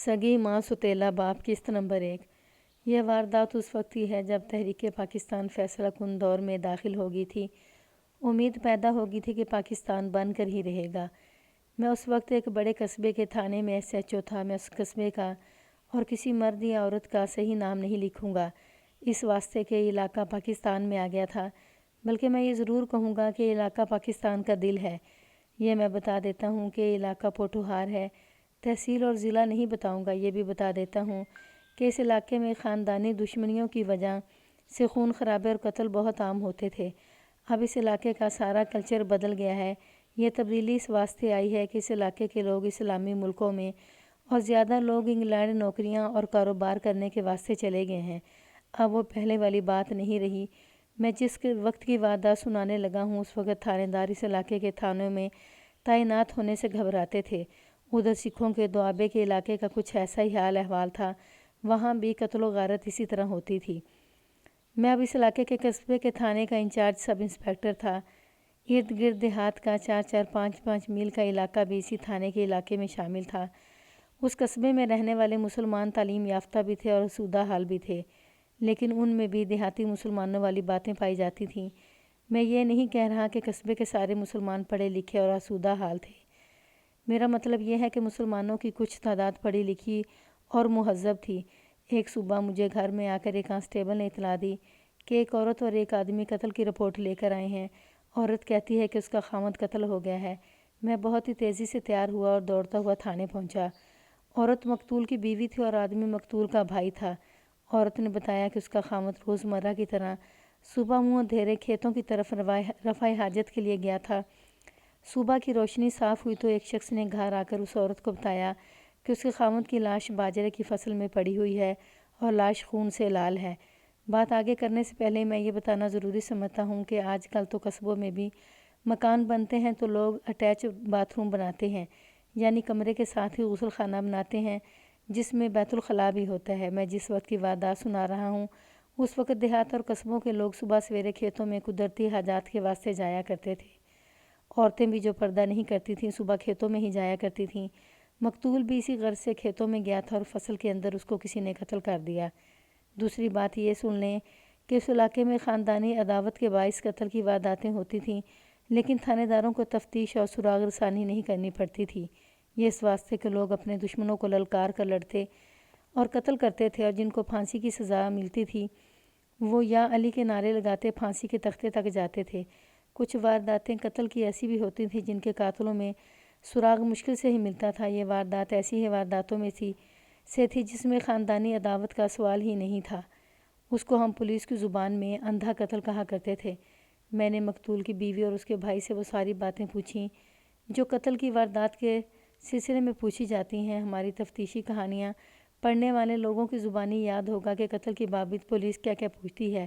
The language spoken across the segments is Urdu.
سگی ماں سوتیلا باپ قسط نمبر 1۔ یہ واردات اس وقت کی ہے جب تحریک پاکستان فیصلہ کن دور میں داخل ہو گئی تھی۔ امید پیدا ہو گئی تھی کہ پاکستان بن کر ہی رہے گا۔ میں اس وقت ایک بڑے قصبے کے تھانے میں SHO تھا۔ میں اس قصبے کا اور کسی مرد یا عورت کا صحیح نام نہیں لکھوں گا اس واسطے کہ علاقہ پاکستان میں آ گیا تھا، بلکہ میں یہ ضرور کہوں گا کہ علاقہ پاکستان کا دل ہے۔ یہ میں بتا دیتا ہوں کہ علاقہ پوٹھوہار ہے۔ تحصیل اور ضلع نہیں بتاؤں گا۔ یہ بھی بتا دیتا ہوں کہ اس علاقے میں خاندانی دشمنیوں کی وجہ سے خون خرابے اور قتل بہت عام ہوتے تھے۔ اب اس علاقے کا سارا کلچر بدل گیا ہے۔ یہ تبدیلی اس واسطے آئی ہے کہ اس علاقے کے لوگ اسلامی ملکوں میں اور زیادہ لوگ انگلینڈ نوکریاں اور کاروبار کرنے کے واسطے چلے گئے ہیں۔ اب وہ پہلے والی بات نہیں رہی۔ میں جس وقت کی واردات سنانے لگا ہوں اس وقت تھانے دار اس علاقے کے تھانوں میں تعینات ہونے سے گھبراتے تھے۔ ادھر سکھوں کے دوآبے کے علاقے کا کچھ ایسا ہی حال احوال تھا۔ وہاں بھی قتل و غارت اسی طرح ہوتی تھی۔ میں اب اس علاقے کے قصبے کے تھانے کا انچارج سب انسپکٹر تھا۔ ارد گرد دیہات کا 4-4 5-5 میل کا علاقہ بھی اسی تھانے کے علاقے میں شامل تھا۔ اس قصبے میں رہنے والے مسلمان تعلیم یافتہ بھی تھے اور آسودہ حال بھی تھے، لیکن ان میں بھی دیہاتی مسلمانوں والی باتیں پائی جاتی تھیں۔ میں یہ نہیں کہہ رہا کہ قصبے کے سارے مسلمان پڑھے لکھے اور آسودہ حال تھے۔ میرا مطلب یہ ہے کہ مسلمانوں کی کچھ تعداد پڑھی لکھی اور مہذب تھی۔ ایک صبح مجھے گھر میں آ کر ایک کانسٹیبل نے اطلاع دی کہ ایک عورت اور ایک آدمی قتل کی رپورٹ لے کر آئے ہیں۔ عورت کہتی ہے کہ اس کا خاوند قتل ہو گیا ہے۔ میں بہت ہی تیزی سے تیار ہوا اور دوڑتا ہوا تھانے پہنچا۔ عورت مقتول کی بیوی تھی اور آدمی مقتول کا بھائی تھا۔ عورت نے بتایا کہ اس کا خاوند روزمرہ کی طرح صبح منہ اندھیرے کھیتوں کی طرف رفع حاجت کے لیے گیا تھا۔ صبح کی روشنی صاف ہوئی تو ایک شخص نے گھر آ کر اس عورت کو بتایا کہ اس کے خاوند کی لاش باجرے کی فصل میں پڑی ہوئی ہے اور لاش خون سے لال ہے۔ بات آگے کرنے سے پہلے میں یہ بتانا ضروری سمجھتا ہوں کہ آج کل تو قصبوں میں بھی مکان بنتے ہیں تو لوگ اٹیچ باتھ روم بناتے ہیں، یعنی کمرے کے ساتھ ہی غسل خانہ بناتے ہیں جس میں بیت الخلاء بھی ہوتا ہے۔ میں جس وقت کی واردات سنا رہا ہوں اس وقت دیہات اور قصبوں کے لوگ صبح سویرے کھیتوں میں قدرتی حاجات کے واسطے جایا کرتے تھے۔ عورتیں بھی جو پردہ نہیں کرتی تھیں صبح کھیتوں میں ہی جایا کرتی تھیں۔ مقتول بھی اسی غرض سے کھیتوں میں گیا تھا اور فصل کے اندر اس کو کسی نے قتل کر دیا۔ دوسری بات یہ سن لیں کہ اس علاقے میں خاندانی عداوت کے باعث قتل کی وارداتیں ہوتی تھیں، لیکن تھانے داروں کو تفتیش اور سراغ رسانی نہیں کرنی پڑتی تھی۔ یہ اس واسطے کہ لوگ اپنے دشمنوں کو للکار کر لڑتے اور قتل کرتے تھے، اور جن کو پھانسی کی سزا ملتی تھی وہ یا علی کے نعرے لگاتے پھانسی کے تختے تک جاتے تھے۔ کچھ وارداتیں قتل کی ایسی بھی ہوتی تھیں جن کے قاتلوں میں سراغ مشکل سے ہی ملتا تھا۔ یہ واردات ایسی ہی وارداتوں میں تھی جس میں خاندانی عداوت کا سوال ہی نہیں تھا۔ اس کو ہم پولیس کی زبان میں اندھا قتل کہا کرتے تھے۔ میں نے مقتول کی بیوی اور اس کے بھائی سے وہ ساری باتیں پوچھیں جو قتل کی واردات کے سلسلے میں پوچھی جاتی ہیں۔ ہماری تفتیشی کہانیاں پڑھنے والے لوگوں کی زبانی یاد ہوگا کہ قتل کی بابت پولیس کیا کیا پوچھتی ہے۔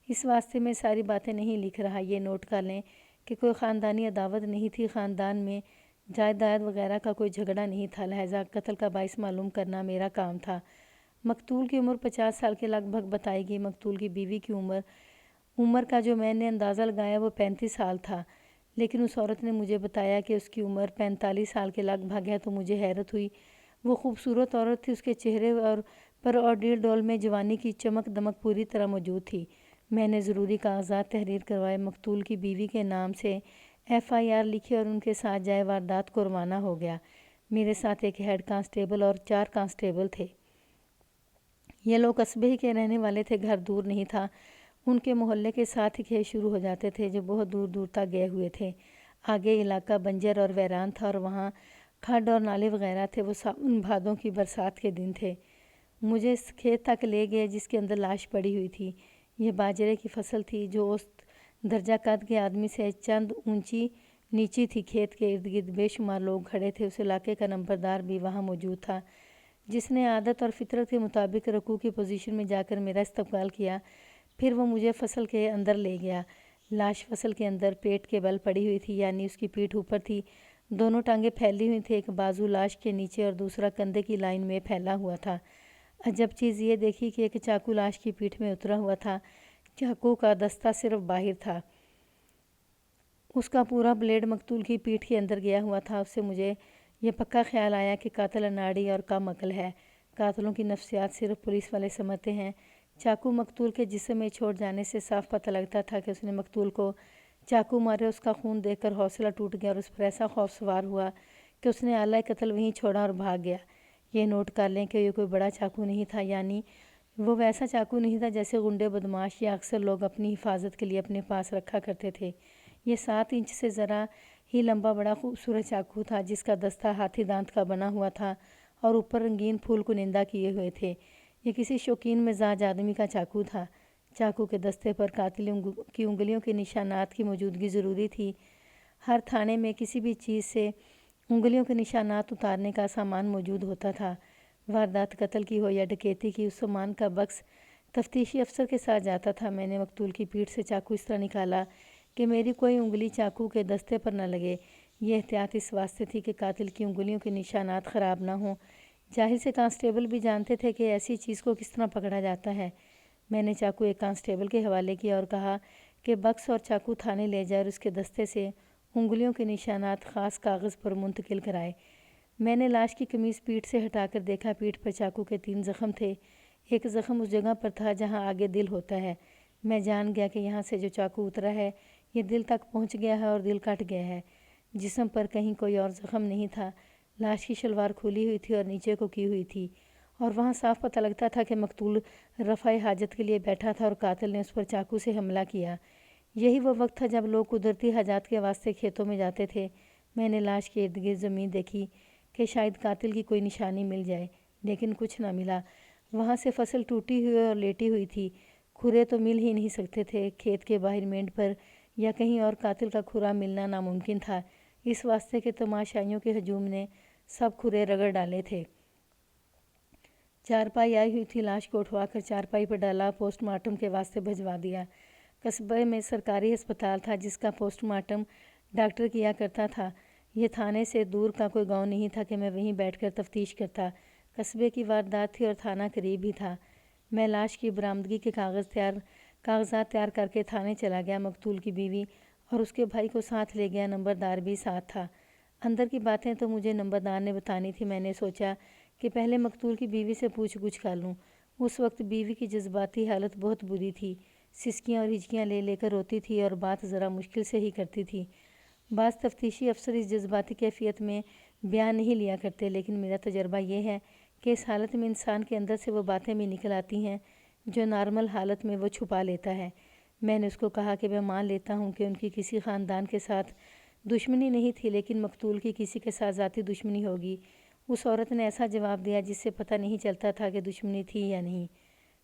اس واسطے میں ساری باتیں نہیں لکھ رہا۔ یہ نوٹ کر لیں کہ کوئی خاندانی عداوت نہیں تھی، خاندان میں جائیداد وغیرہ کا کوئی جھگڑا نہیں تھا، لہٰذا قتل کا باعث معلوم کرنا میرا کام تھا۔ مقتول کی عمر 50 سال کے لگ بھگ بتائی گئی۔ مقتول کی بیوی کی عمر کا جو میں نے اندازہ لگایا وہ 35 سال تھا، لیکن اس عورت نے مجھے بتایا کہ اس کی عمر 45 سال کے لگ بھگ ہے تو مجھے حیرت ہوئی۔ وہ خوبصورت عورت تھی، اس کے چہرے پر اور ڈیل ڈول میں جوانی کی چمک دمک پوری طرح موجود تھی۔ میں نے ضروری کاغذات تحریر کروائے، مقتول کی بیوی کے نام سے FIR لکھی اور ان کے ساتھ جائے واردات کو روانہ ہو گیا۔ میرے ساتھ ایک ہیڈ کانسٹیبل اور 4 کانسٹیبل تھے۔ یہ لوگ قصبے ہی کے رہنے والے تھے، گھر دور نہیں تھا۔ ان کے محلے کے ساتھ ہی کھیت شروع ہو جاتے تھے جو بہت دور دور تک گئے ہوئے تھے۔ آگے علاقہ بنجر اور ویران تھا اور وہاں کھڈ اور نالے وغیرہ تھے۔ وہ ساون بھادوں کی برسات کے دن تھے۔ مجھے اس کھیت تک لے گئے جس کے اندر لاش پڑی ہوئی تھی۔ یہ باجرے کی فصل تھی جو اوسط درجہ قد کے آدمی سے چند اونچی نیچی تھی۔ کھیت کے ارد گرد بے شمار لوگ کھڑے تھے۔ اس علاقے کا نمبردار بھی وہاں موجود تھا جس نے عادت اور فطرت کے مطابق رکوع کی پوزیشن میں جا کر میرا استقبال کیا۔ پھر وہ مجھے فصل کے اندر لے گیا۔ لاش فصل کے اندر پیٹ کے بل پڑی ہوئی تھی، یعنی اس کی پیٹھ اوپر تھی، دونوں ٹانگیں پھیلی ہوئی تھیں، ایک بازو لاش کے نیچے اور دوسرا کندھے کی لائن میں پھیلا ہوا تھا۔ عجب چیز یہ دیکھی کہ ایک چاقو لاش کی پیٹھ میں اترا ہوا تھا، چاقو کا دستہ صرف باہر تھا، اس کا پورا بلیڈ مقتول کی پیٹھ کے اندر گیا ہوا تھا۔ اس سے مجھے یہ پکا خیال آیا کہ قاتل اناڑی اور کم عقل ہے۔ قاتلوں کی نفسیات صرف پولیس والے سمجھتے ہیں۔ چاقو مقتول کے جسم میں چھوڑ جانے سے صاف پتہ لگتا تھا کہ اس نے مقتول کو چاقو مارے۔ اس کا خون دیکھ کر حوصلہ ٹوٹ گیا اور اس پر ایسا خوف سوار ہوا کہ اس نے آلہ قتل وہیں چھوڑا اور بھاگ گیا۔ یہ نوٹ کر لیں کہ یہ کوئی بڑا چاقو نہیں تھا، یعنی وہ ویسا چاقو نہیں تھا جیسے غنڈے بدماش یا اکثر لوگ اپنی حفاظت کے لیے اپنے پاس رکھا کرتے تھے۔ یہ 7 انچ سے ذرا ہی لمبا بڑا خوبصورت چاقو تھا جس کا دستہ ہاتھی دانت کا بنا ہوا تھا اور اوپر رنگین پھول کنندہ کیے ہوئے تھے۔ یہ کسی شوقین مزاج آدمی کا چاقو تھا۔ چاقو کے دستے پر قاتل کی انگلیوں کے نشانات کی موجودگی ضروری تھی۔ ہر تھانے میں کسی بھی چیز سے انگلیوں کے نشانات اتارنے کا سامان موجود ہوتا تھا۔ واردات قتل کی ہو یا ڈکیتی کی، اس سامان کا بکس تفتیشی افسر کے ساتھ جاتا تھا۔ میں نے مقتول کی پیٹھ سے چاقو اس طرح نکالا کہ میری کوئی انگلی چاقو کے دستے پر نہ لگے۔ یہ احتیاط اس واسطے تھی کہ قاتل کی انگلیوں کے نشانات خراب نہ ہوں۔ ظاہر سے کانسٹیبل بھی جانتے تھے کہ ایسی چیز کو کس طرح پکڑا جاتا ہے۔ میں نے چاقو ایک کانسٹیبل کے حوالے کیا اور کہا کہ بکس اور چاقو تھانے لے جائے اور اس کے دستے سے انگلیوں کے نشانات خاص کاغذ پر منتقل کرائے۔ میں نے لاش کی قمیص پیٹھ سے ہٹا کر دیکھا۔ پیٹھ پر چاقو کے 3 زخم تھے۔ ایک زخم اس جگہ پر تھا جہاں آگے دل ہوتا ہے۔ میں جان گیا کہ یہاں سے جو چاقو اترا ہے یہ دل تک پہنچ گیا ہے اور دل کٹ گیا ہے۔ جسم پر کہیں کوئی اور زخم نہیں تھا۔ لاش کی شلوار کھلی ہوئی تھی اور نیچے کو کی ہوئی تھی، اور وہاں صاف پتہ لگتا تھا کہ مقتول رفع حاجت کے لیے بیٹھا تھا اور قاتل نے اس پر چاقو سے حملہ کیا۔ یہی وہ وقت تھا جب لوگ قدرتی حاجات کے واسطے کھیتوں میں جاتے تھے۔ میں نے لاش کے ارد گرد زمین دیکھی کہ شاید قاتل کی کوئی نشانی مل جائے، لیکن کچھ نہ ملا۔ وہاں سے فصل ٹوٹی ہوئی اور لیٹی ہوئی تھی۔ کھرے تو مل ہی نہیں سکتے تھے۔ کھیت کے باہر مینڈ پر یا کہیں اور قاتل کا کھرا ملنا ناممکن تھا، اس واسطے کہ تماشائیوں کے ہجوم نے سب کھرے رگڑ ڈالے تھے۔ چارپائی آئی ہوئی تھی۔ لاش کو اٹھوا کر چارپائی پر ڈالا، پوسٹ مارٹم کے واسطے بھجوا دیا۔ قصبے میں سرکاری ہسپتال تھا جس کا پوسٹ مارٹم ڈاکٹر کیا کرتا تھا۔ یہ تھانے سے دور کا کوئی گاؤں نہیں تھا کہ میں وہیں بیٹھ کر تفتیش کرتا۔ قصبے کی واردات تھی اور تھانہ قریب ہی تھا۔ میں لاش کی برآمدگی کے کاغذات تیار کر کے تھانے چلا گیا۔ مقتول کی بیوی اور اس کے بھائی کو ساتھ لے گیا۔ نمبردار بھی ساتھ تھا۔ اندر کی باتیں تو مجھے نمبردار نے بتانی تھی۔ میں نے سوچا کہ پہلے مقتول کی بیوی سے پوچھ گچھ کر لوں۔ اس وقت بیوی کی جذباتی حالت بہت بری تھی۔ سسکیاں اور ہچکیاں لے لے کر روتی تھی اور بات ذرا مشکل سے ہی کرتی تھی۔ بعض تفتیشی افسر اس جذباتی کیفیت میں بیان نہیں لیا کرتے، لیکن میرا تجربہ یہ ہے کہ اس حالت میں انسان کے اندر سے وہ باتیں بھی نکل آتی ہیں جو نارمل حالت میں وہ چھپا لیتا ہے۔ میں نے اس کو کہا کہ میں مان لیتا ہوں کہ ان کی کسی خاندان کے ساتھ دشمنی نہیں تھی، لیکن مقتول کی کسی کے ساتھ ذاتی دشمنی ہوگی۔ اس عورت نے ایسا جواب دیا جس سے پتہ نہیں چلتا تھا کہ دشمنی تھی یا نہیں۔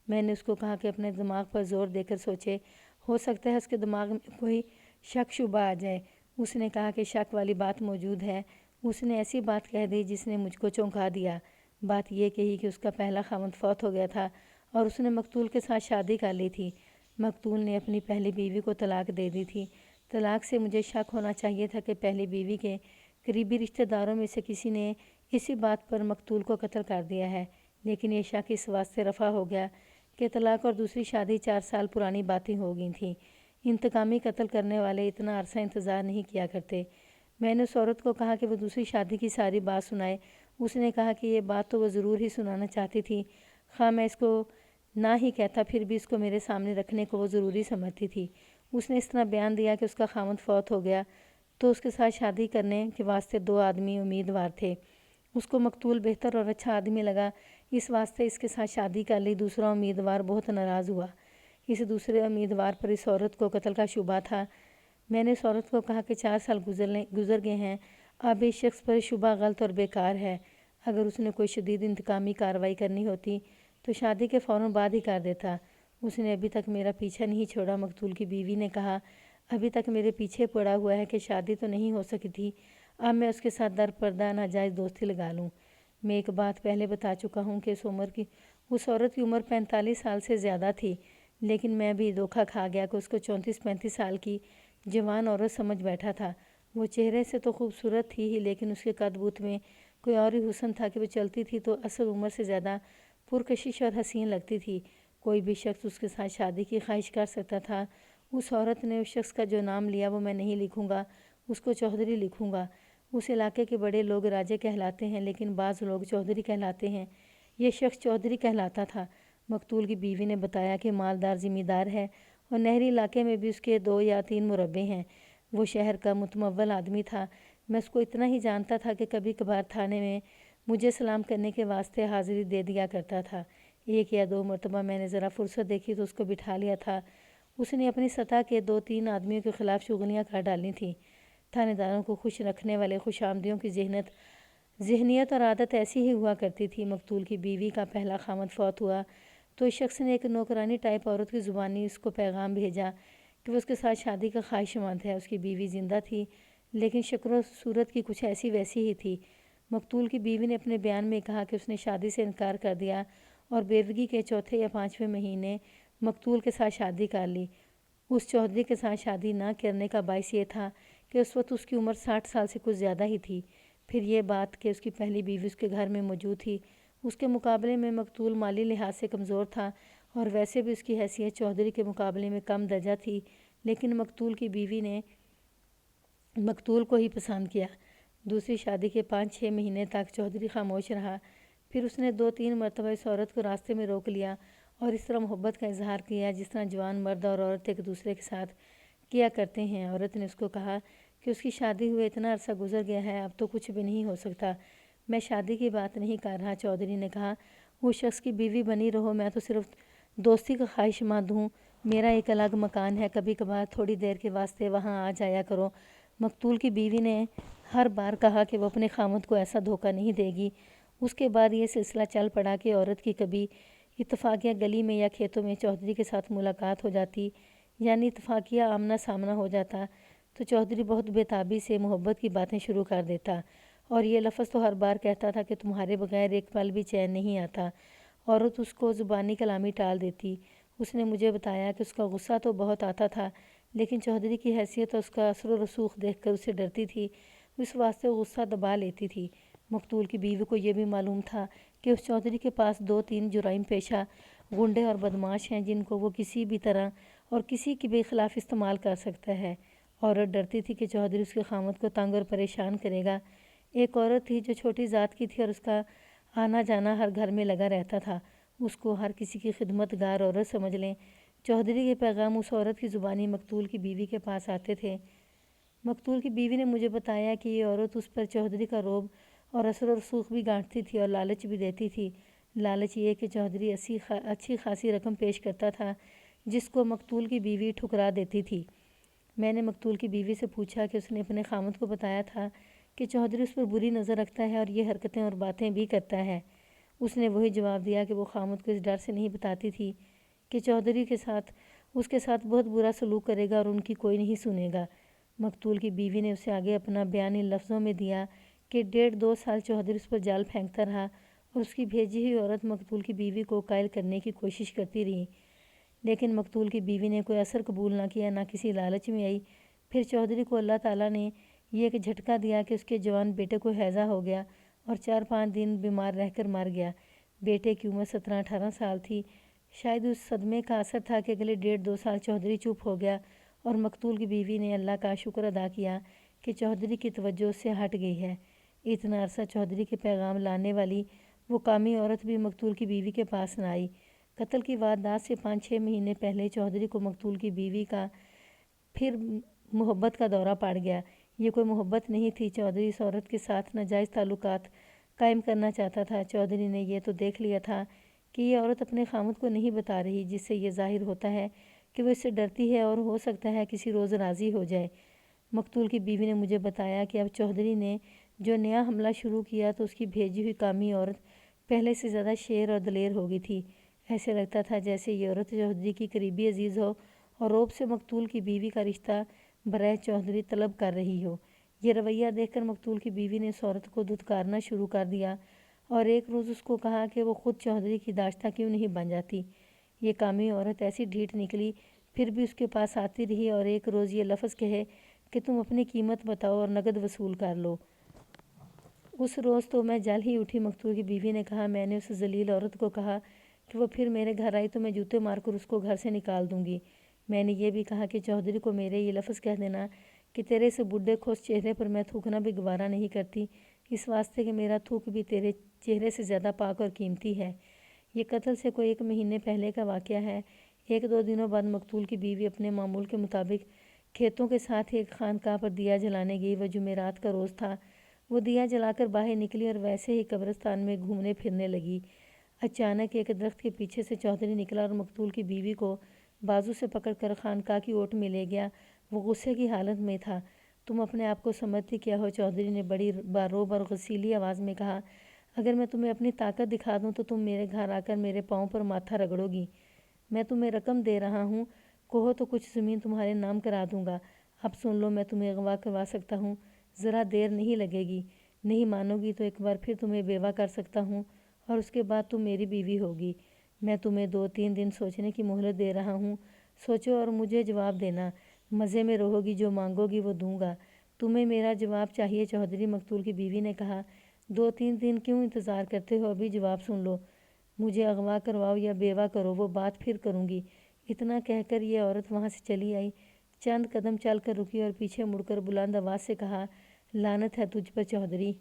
میں نے اس کو کہا کہ اپنے دماغ پر زور دے کر سوچے، ہو سکتا ہے اس کے دماغ میں کوئی شک شبہ آ جائے۔ اس نے کہا کہ شک والی بات موجود ہے۔ اس نے ایسی بات کہہ دی جس نے مجھ کو چونکا دیا۔ بات یہ کہی کہ اس کا پہلا خاوند فوت ہو گیا تھا اور اس نے مقتول کے ساتھ شادی کر لی تھی۔ مقتول نے اپنی پہلی بیوی کو طلاق دے دی تھی۔ طلاق سے مجھے شک ہونا چاہیے تھا کہ پہلی بیوی کے قریبی رشتہ داروں میں سے کسی نے اسی بات پر مقتول کو قتل کر دیا ہے، لیکن یہ شک اس واسطے رفع ہو گیا کہ طلاق اور دوسری شادی 4 سال پرانی باتیں ہو گئی تھیں۔ انتقامی قتل کرنے والے اتنا عرصہ انتظار نہیں کیا کرتے۔ میں نے اس عورت کو کہا کہ وہ دوسری شادی کی ساری بات سنائے۔ اس نے کہا کہ یہ بات تو وہ ضرور ہی سنانا چاہتی تھی، خواہ میں اس کو نہ ہی کہتا پھر بھی اس کو میرے سامنے رکھنے کو وہ ضروری سمجھتی تھی۔ اس نے اس طرح بیان دیا کہ اس کا خاوند فوت ہو گیا تو اس کے ساتھ شادی کرنے کے واسطے 2 آدمی امیدوار تھے۔ اس کو مقتول بہتر اور اچھا آدمی لگا، اس واسطے اس کے ساتھ شادی کر لی۔ دوسرا امیدوار بہت ناراض ہوا۔ اس دوسرے امیدوار پر اس عورت کو قتل کا شبہ تھا۔ میں نے اس عورت کو کہا کہ 4 سال گزر گئے ہیں، اب اس شخص پر شبہ غلط اور بیکار ہے۔ اگر اس نے کوئی شدید انتقامی کارروائی کرنی ہوتی تو شادی کے فوراً بعد ہی کر دیتا۔ اس نے ابھی تک میرا پیچھا نہیں چھوڑا۔ مقتول کی بیوی نے کہا، ابھی تک میرے پیچھے پڑا ہوا ہے کہ شادی تو نہیں ہو سکی تھی، اب میں اس کے ساتھ در پردہ ناجائز دوستی لگا لوں۔ میں ایک بات پہلے بتا چکا ہوں کہ اس عورت کی عمر 45 سال سے زیادہ تھی، لیکن میں بھی دھوکہ کھا گیا کہ اس کو 34-35 سال کی جوان عورت سمجھ بیٹھا تھا۔ وہ چہرے سے تو خوبصورت تھی ہی، لیکن اس کے قد بوت میں کوئی اور ہی حسن تھا کہ وہ چلتی تھی تو اصل عمر سے زیادہ پرکشش اور حسین لگتی تھی۔ کوئی بھی شخص اس کے ساتھ شادی کی خواہش کر سکتا تھا۔ اس عورت نے اس شخص کا جو نام لیا وہ میں نہیں لکھوں گا، اس کو چوہدری لکھوں گا۔ اس علاقے کے بڑے لوگ راجے کہلاتے ہیں لیکن بعض لوگ چودھری کہلاتے ہیں۔ یہ شخص چودھری کہلاتا تھا۔ مقتول کی بیوی نے بتایا کہ مالدار ذمہ دار ہے اور نہری علاقے میں بھی اس کے 2 یا 3 مربے ہیں۔ وہ شہر کا متمول آدمی تھا۔ میں اس کو اتنا ہی جانتا تھا کہ کبھی کبھار تھانے میں مجھے سلام کرنے کے واسطے حاضری دے دیا کرتا تھا۔ 1 یا 2 مرتبہ میں نے ذرا فرصت دیکھی تو اس کو بٹھا لیا تھا۔ اس نے اپنی سطح کے 2-3 آدمیوں کے خلاف چغلیاں کر ڈالی تھیں۔ تھانے داروں کو خوش رکھنے والے خوش آمدیوں کی ذہنیت اور عادت ایسی ہی ہوا کرتی تھی۔ مقتول کی بیوی کا پہلا خاوند فوت ہوا تو اس شخص نے ایک نوکرانی ٹائپ عورت کی زبانی اس کو پیغام بھیجا کہ وہ اس کے ساتھ شادی کا خواہشمند ہے۔ اس کی بیوی زندہ تھی لیکن شکل و صورت کی کچھ ایسی ویسی ہی تھی۔ مقتول کی بیوی نے اپنے بیان میں کہا کہ اس نے شادی سے انکار کر دیا اور بیوگی کے 4 یا 5ویں مہینے مقتول کے ساتھ شادی کر لی۔ اس چودھری کے ساتھ شادی نہ کرنے کا باعث یہ تھا کہ اس وقت اس کی عمر 60 سال سے کچھ زیادہ ہی تھی۔ پھر یہ بات کہ اس کی پہلی بیوی اس کے گھر میں موجود تھی۔ اس کے مقابلے میں مقتول مالی لحاظ سے کمزور تھا اور ویسے بھی اس کی حیثیت چودھری کے مقابلے میں کم درجہ تھی، لیکن مقتول کی بیوی نے مقتول کو ہی پسند کیا۔ دوسری شادی کے 5-6 مہینے تک چودھری خاموش رہا۔ پھر اس نے 2-3 مرتبہ اس عورت کو راستے میں روک لیا اور اس طرح محبت کا اظہار کیا جس طرح جوان مرد اور عورت ایک دوسرے کے ساتھ کیا کرتے ہیں۔ عورت نے اس کو کہا کہ اس کی شادی ہوئے اتنا عرصہ گزر گیا ہے، اب تو کچھ بھی نہیں ہو سکتا۔ میں شادی کی بات نہیں کر رہا، چودھری نے کہا۔ اس شخص کی بیوی بنی رہو، میں تو صرف دوستی کا خواہشمند ہوں۔ میرا ایک الگ مکان ہے، کبھی کبھار تھوڑی دیر کے واسطے وہاں آ جایا کرو۔ مقتول کی بیوی نے ہر بار کہا کہ وہ اپنے خاوند کو ایسا دھوکہ نہیں دے گی۔ اس کے بعد یہ سلسلہ چل پڑا کہ عورت کی کبھی اتفاقیہ گلی میں یا کھیتوں میں چودھری کے ساتھ ملاقات ہو جاتی، یعنی اتفاقیہ آمنا سامنا ہو جاتا، تو چودھری بہت بے تابی سے محبت کی باتیں شروع کر دیتا اور یہ لفظ تو ہر بار کہتا تھا کہ تمہارے بغیر ایک پل بھی چین نہیں آتا۔ عورت اس کو زبانی کلامی ٹال دیتی۔ اس نے مجھے بتایا کہ اس کا غصہ تو بہت آتا تھا لیکن چودھری کی حیثیت اور اس کا اثر و رسوخ دیکھ کر اسے ڈرتی تھی، اس واسطے غصہ دبا لیتی تھی۔ مقتول کی بیوی کو یہ بھی معلوم تھا کہ اس چودھری کے پاس 2-3 جرائم پیشہ غنڈے اور بدماش ہیں جن کو وہ کسی بھی طرح اور کسی کے بھی خلاف استعمال کر سکتا ہے۔ عورت ڈرتی تھی کہ چودھری اس کے خاوند کو تنگ اور پریشان کرے گا۔ ایک عورت تھی جو چھوٹی ذات کی تھی اور اس کا آنا جانا ہر گھر میں لگا رہتا تھا۔ اس کو ہر کسی کی خدمت گار عورت سمجھ لیں۔ چودھری کے پیغام اس عورت کی زبانی مقتول کی بیوی کے پاس آتے تھے۔ مقتول کی بیوی نے مجھے بتایا کہ یہ عورت اس پر چودھری کا رعب اور اثر و رسوخ بھی گانٹتی تھی اور لالچ بھی دیتی تھی۔ لالچ یہ کہ چودھری اچھی خاصی رقم پیش کرتا تھا جس کو مقتول کی بیوی ٹھکرا دیتی تھی۔ میں نے مقتول کی بیوی سے پوچھا کہ اس نے اپنے خاوند کو بتایا تھا کہ چودھری اس پر بری نظر رکھتا ہے اور یہ حرکتیں اور باتیں بھی کرتا ہے۔ اس نے وہی جواب دیا کہ وہ خاوند کو اس ڈر سے نہیں بتاتی تھی کہ چودھری اس کے ساتھ بہت برا سلوک کرے گا اور ان کی کوئی نہیں سنے گا۔ مقتول کی بیوی نے اسے آگے اپنا بیان ان لفظوں میں دیا کہ 1.5-2 سال چودھری اس پر جال پھینکتا رہا اور اس کی بھیجی ہوئی عورت مقتول کی بیوی کو قائل کرنے کی کوشش کرتی رہی، لیکن مقتول کی بیوی نے کوئی اثر قبول نہ کیا، نہ کسی لالچ میں آئی۔ پھر چودھری کو اللہ تعالیٰ نے یہ ایک جھٹکا دیا کہ اس کے جوان بیٹے کو ہیضہ ہو گیا اور 4-5 دن بیمار رہ کر مر گیا۔ بیٹے کی عمر 17-18 سال تھی۔ شاید اس صدمے کا اثر تھا کہ اگلے 1.5-2 سال چودھری چپ ہو گیا اور مقتول کی بیوی نے اللہ کا شکر ادا کیا کہ چودھری کی توجہ اس سے ہٹ گئی ہے۔ اتنا عرصہ چودھری کے پیغام لانے والی وہ کامی عورت بھی مقتول کی بیوی کے پاس نہ آئی۔ قتل کی واردات سے 5-6 مہینے پہلے چودھری کو مقتول کی بیوی کا پھر محبت کا دورہ پڑ گیا۔ یہ کوئی محبت نہیں تھی، چودھری اس عورت کے ساتھ ناجائز تعلقات قائم کرنا چاہتا تھا۔ چودھری نے یہ تو دیکھ لیا تھا کہ یہ عورت اپنے خاوند کو نہیں بتا رہی، جس سے یہ ظاہر ہوتا ہے کہ وہ اس سے ڈرتی ہے اور ہو سکتا ہے کسی روز راضی ہو جائے۔ مقتول کی بیوی نے مجھے بتایا کہ اب چودھری نے جو نیا حملہ شروع کیا تو اس کی بھیجی ہوئی کامی عورت پہلے سے زیادہ شیر اور دلیر ہو گئی تھی۔ ایسے لگتا تھا جیسے یہ عورت چودھری کی قریبی عزیز ہو اور رعب سے مقتول کی بیوی کا رشتہ برائے چودھری طلب کر رہی ہو۔ یہ رویہ دیکھ کر مقتول کی بیوی نے اس عورت کو دھتکارنا شروع کر دیا اور ایک روز اس کو کہا کہ وہ خود چودھری کی داشتہ کیوں نہیں بن جاتی۔ یہ کامی عورت ایسی ڈھیٹ نکلی، پھر بھی اس کے پاس آتی رہی اور ایک روز یہ لفظ کہے کہ تم اپنی قیمت بتاؤ اور نقد وصول کر لو۔ اس روز تو میں جل ہی اٹھی۔ مقتول کی بیوی نے کہا، میں نے اس ذلیل عورت کو کہا کہ وہ پھر میرے گھر آئی تو میں جوتے مار کر اس کو گھر سے نکال دوں گی۔ میں نے یہ بھی کہا کہ چودھری کو میرے یہ لفظ کہہ دینا کہ تیرے سے بڈھے کھوس چہرے پر میں تھوکنا بھی گوارا نہیں کرتی، اس واسطے کہ میرا تھوک بھی تیرے چہرے سے زیادہ پاک اور قیمتی ہے۔ یہ قتل سے کوئی 1 مہینے پہلے کا واقعہ ہے۔ 1-2 دنوں بعد مقتول کی بیوی اپنے معمول کے مطابق کھیتوں کے ساتھ ایک خانقاہ پر دیا جلانے گئی۔ وہ جمعرات کا روز تھا۔ وہ دیا جلا کر باہر نکلی اور ویسے ہی قبرستان میں گھومنے پھرنے لگی۔ اچانک ایک درخت کے پیچھے سے چودھری نکلا اور مقتول کی بیوی کو بازو سے پکڑ کر خانقاہ کی اوٹ میں لے گیا۔ وہ غصے کی حالت میں تھا۔ تم اپنے آپ کو سمجھتی کیا ہو؟ چودھری نے بڑی باروب اور غسیلی آواز میں کہا۔ اگر میں تمہیں اپنی طاقت دکھا دوں تو تم میرے گھر آ کر میرے پاؤں پر ماتھا رگڑو گی۔ میں تمہیں رقم دے رہا ہوں، کہو تو کچھ زمین تمہارے نام کرا دوں گا۔ اب سن لو، میں تمہیں اغوا کروا سکتا ہوں، ذرا دیر نہیں لگے گی۔ نہیں مانو گی تو ایک بار پھر تمہیں بیوہ کر سکتا ہوں اور اس کے بعد تم میری بیوی ہوگی۔ میں تمہیں 2-3 دن سوچنے کی مہلت دے رہا ہوں۔ سوچو اور مجھے جواب دینا۔ مزے میں رہو گی، جو مانگو گی وہ دوں گا۔ تمہیں میرا جواب چاہیے؟ چودھری مقتول کی بیوی نے کہا۔ 2-3 دن کیوں انتظار کرتے ہو؟ ابھی جواب سن لو۔ مجھے اغوا کرواؤ یا بیوہ کرو، وہ بات پھر کروں گی۔ اتنا کہہ کر یہ عورت وہاں سے چلی آئی، چند قدم چل کر رکی اور پیچھے مڑ کر بلند آواز سے کہا، لعنت ہے تجھ پر چودھری!